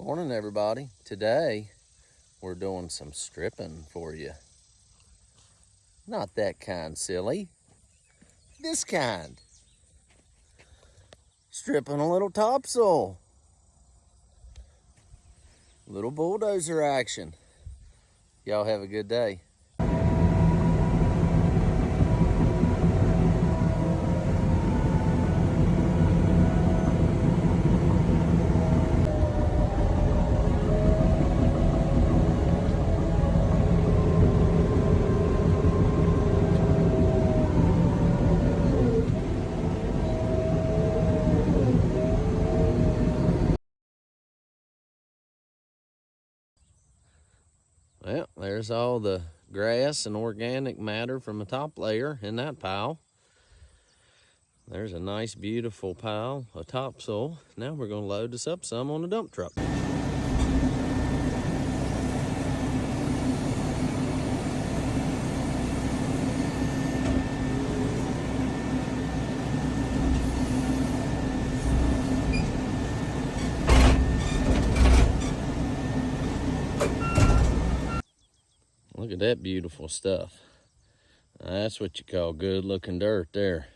Morning, everybody. Today we're doing some stripping for you. Not that kind, silly. This kind. Stripping a little topsoil. Little bulldozer action. Y'all have a good day. Well, there's all the grass and organic matter from the top layer in that pile. There's a nice, beautiful pile of topsoil. Now we're going to load this up some on the dump truck. Look at that beautiful stuff. That's what you call good looking dirt there.